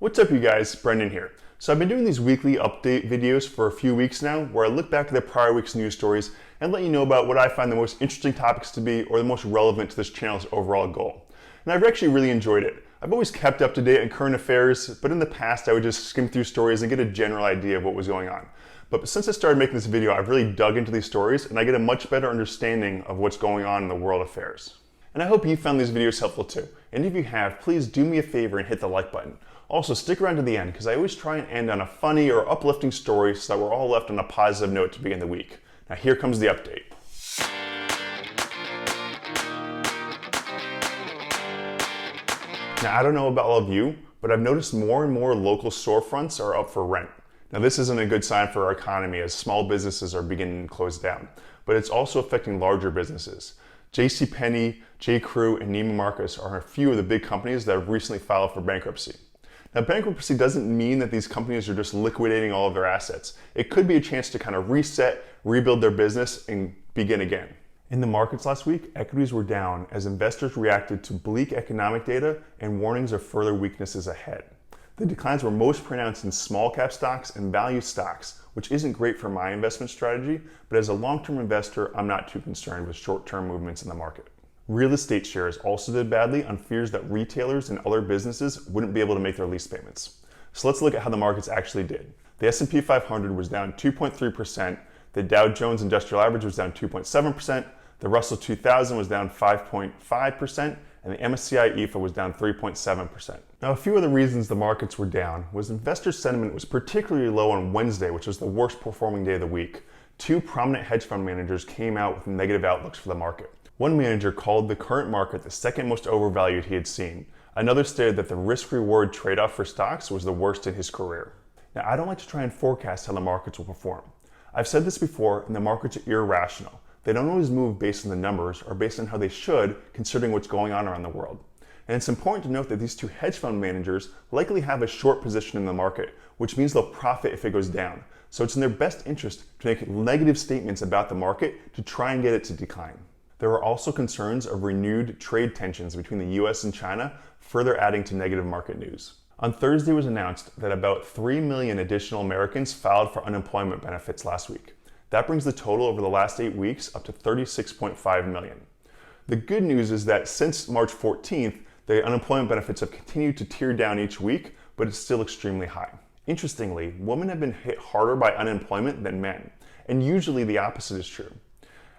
What's up you guys, Brendan here. So I've been doing these weekly update videos for a few weeks now where I look back to the prior week's news stories and let you know about what I find the most interesting topics to be or the most relevant to this channel's overall goal. And I've actually really enjoyed it. I've always kept up to date on current affairs, but in the past I would just skim through stories and get a general idea of what was going on. But since I started making this video, I've really dug into these stories and I get a much better understanding of what's going on in the world affairs. And I hope you found these videos helpful too. And if you have, please do me a favor and hit the like button. Also, stick around to the end because I always try and end on a funny or uplifting story so that we're all left on a positive note to begin the week. Now here comes the update. Now I don't know about all of you, but I've noticed more and more local storefronts are up for rent. Now this isn't a good sign for our economy as small businesses are beginning to close down, but it's also affecting larger businesses. JCPenney, J.Crew, and Neiman Marcus are a few of the big companies that have recently filed for bankruptcy. Now, bankruptcy doesn't mean that these companies are just liquidating all of their assets. It could be a chance to kind of reset, rebuild their business, and begin again. In the markets last week, equities were down as investors reacted to bleak economic data and warnings of further weaknesses ahead. The declines were most pronounced in small cap stocks and value stocks, which isn't great for my investment strategy, but as a long-term investor, I'm not too concerned with short-term movements in the market. Real estate shares also did badly on fears that retailers and other businesses wouldn't be able to make their lease payments. So let's look at how the markets actually did. The S&P 500 was down 2.3%, the Dow Jones Industrial Average was down 2.7%, the Russell 2000 was down 5.5%, and the MSCI EAFE was down 3.7%. Now, a few of the reasons the markets were down was investor sentiment was particularly low on Wednesday, which was the worst performing day of the week. Two prominent hedge fund managers came out with negative outlooks for the market. One manager called the current market the second most overvalued he had seen. Another stated that the risk-reward trade-off for stocks was the worst in his career. Now, I don't like to try and forecast how the markets will perform. I've said this before, and the markets are irrational. They don't always move based on the numbers or based on how they should, considering what's going on around the world. And it's important to note that these two hedge fund managers likely have a short position in the market, which means they'll profit if it goes down. So it's in their best interest to make negative statements about the market to try and get it to decline. There are also concerns of renewed trade tensions between the US and China, further adding to negative market news. On Thursday it was announced that about 3 million additional Americans filed for unemployment benefits last week. That brings the total over the last 8 weeks up to 36.5 million. The good news is that since March 14th, the unemployment benefits have continued to tear down each week, but it's still extremely high. Interestingly, women have been hit harder by unemployment than men, and usually the opposite is true.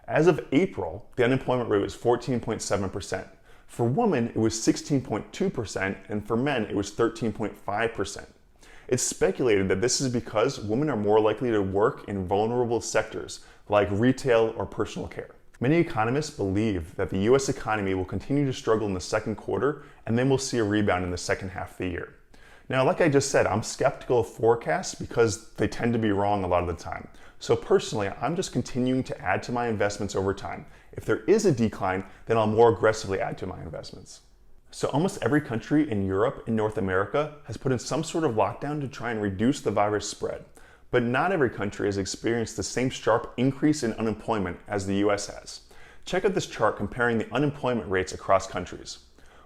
As of April, the unemployment rate was 14.7%. For women, it was 16.2%, and for men, it was 13.5%. It's speculated that this is because women are more likely to work in vulnerable sectors like retail or personal care. Many economists believe that the US economy will continue to struggle in the second quarter, and then we'll see a rebound in the second half of the year. Now, like I just said, I'm skeptical of forecasts because they tend to be wrong a lot of the time. So personally, I'm just continuing to add to my investments over time. If there is a decline, then I'll more aggressively add to my investments. So almost every country in Europe and North America has put in some sort of lockdown to try and reduce the virus spread. But not every country has experienced the same sharp increase in unemployment as the US has. Check out this chart comparing the unemployment rates across countries.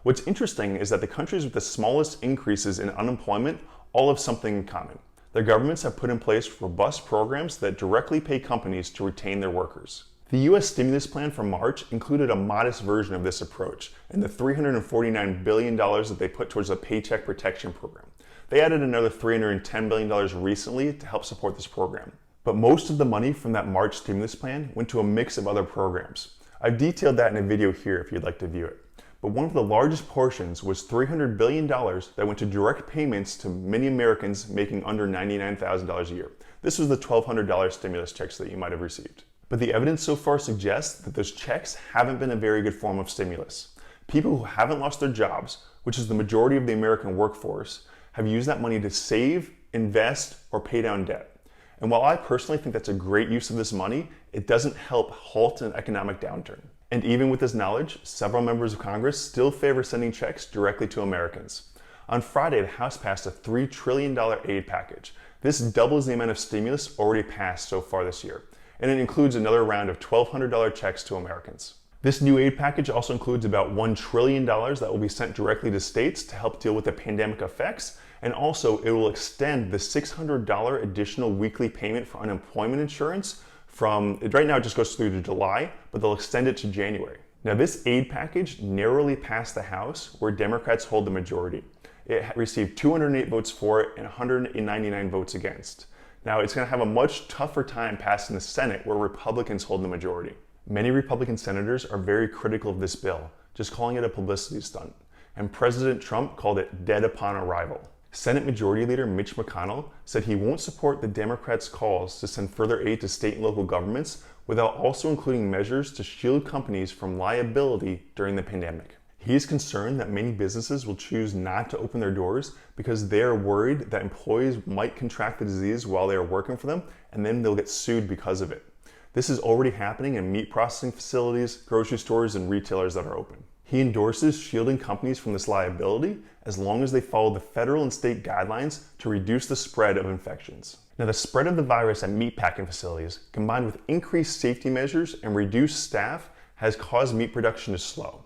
What's interesting is that the countries with the smallest increases in unemployment all have something in common. Their governments have put in place robust programs that directly pay companies to retain their workers. The US stimulus plan from March included a modest version of this approach and the $349 billion that they put towards the Paycheck Protection Program. They added another $310 billion recently to help support this program. But most of the money from that March stimulus plan went to a mix of other programs. I've detailed that in a video here if you'd like to view it. But one of the largest portions was $300 billion that went to direct payments to many Americans making under $99,000 a year. This was the $1,200 stimulus checks that you might have received. But the evidence so far suggests that those checks haven't been a very good form of stimulus. People who haven't lost their jobs, which is the majority of the American workforce, have used that money to save, invest, or pay down debt. And while I personally think that's a great use of this money, it doesn't help halt an economic downturn. And even with this knowledge, several members of Congress still favor sending checks directly to Americans. On Friday, the House passed a $3 trillion aid package. This doubles the amount of stimulus already passed so far this year, and it includes another round of $1,200 checks to Americans. This new aid package also includes about $1 trillion that will be sent directly to states to help deal with the pandemic effects, And also, it will extend the $600 additional weekly payment for unemployment insurance from, right now it just goes through to July, but they'll extend it to January. Now, this aid package narrowly passed the House, where Democrats hold the majority. It received 208 votes for it and 199 votes against. Now, it's going to have a much tougher time passing the Senate, where Republicans hold the majority. Many Republican senators are very critical of this bill, just calling it a publicity stunt. And President Trump called it dead upon arrival. Senate Majority Leader Mitch McConnell said he won't support the Democrats' calls to send further aid to state and local governments without also including measures to shield companies from liability during the pandemic. He is concerned that many businesses will choose not to open their doors because they are worried that employees might contract the disease while they are working for them, and then they'll get sued because of it. This is already happening in meat processing facilities, grocery stores, and retailers that are open. He endorses shielding companies from this liability as long as they follow the federal and state guidelines to reduce the spread of infections. Now, the spread of the virus at meatpacking facilities, combined with increased safety measures and reduced staff, has caused meat production to slow.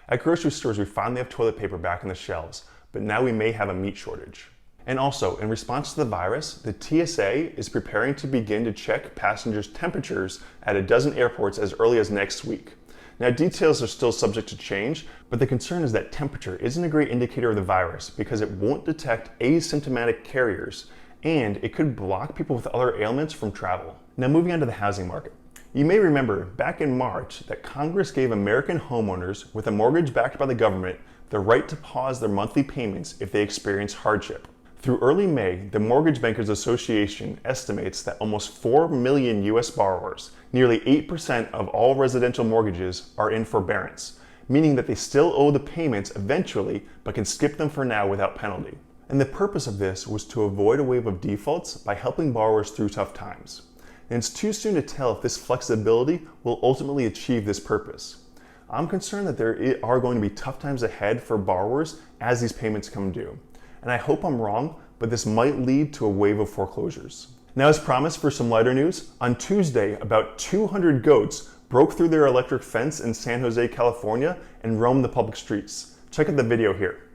At grocery stores, we finally have toilet paper back on the shelves, but now we may have a meat shortage. And also, in response to the virus, the TSA is preparing to begin to check passengers' temperatures at a dozen airports as early as next week. Now, details are still subject to change, but the concern is that temperature isn't a great indicator of the virus because it won't detect asymptomatic carriers, and it could block people with other ailments from travel. Now, moving on to the housing market. You may remember back in March that Congress gave American homeowners with a mortgage backed by the government the right to pause their monthly payments if they experience hardship. Through early May, the Mortgage Bankers Association estimates that almost 4 million U.S. borrowers, nearly 8% of all residential mortgages, are in forbearance, meaning that they still owe the payments eventually but can skip them for now without penalty. And the purpose of this was to avoid a wave of defaults by helping borrowers through tough times. And it's too soon to tell if this flexibility will ultimately achieve this purpose. I'm concerned that there are going to be tough times ahead for borrowers as these payments come due. And I hope I'm wrong, but this might lead to a wave of foreclosures. Now, as promised, for some lighter news, on Tuesday, about 200 goats broke through their electric fence in San Jose, California, and roamed the public streets. Check out the video here.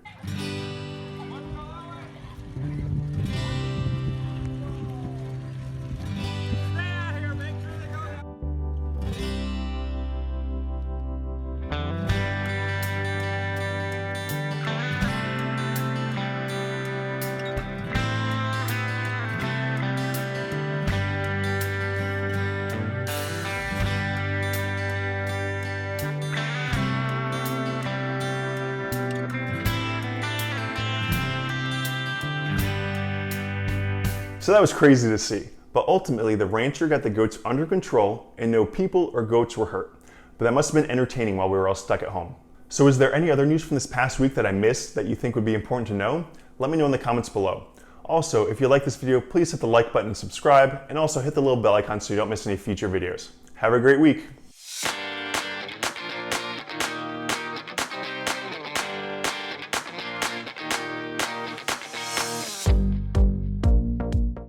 So that was crazy to see, but ultimately the rancher got the goats under control and no people or goats were hurt. But that must have been entertaining while we were all stuck at home. So is there any other news from this past week that I missed that you think would be important to know? Let me know in the comments below. Also, if you like this video, please hit the like button and subscribe, and also hit the little bell icon so you don't miss any future videos. Have a great week.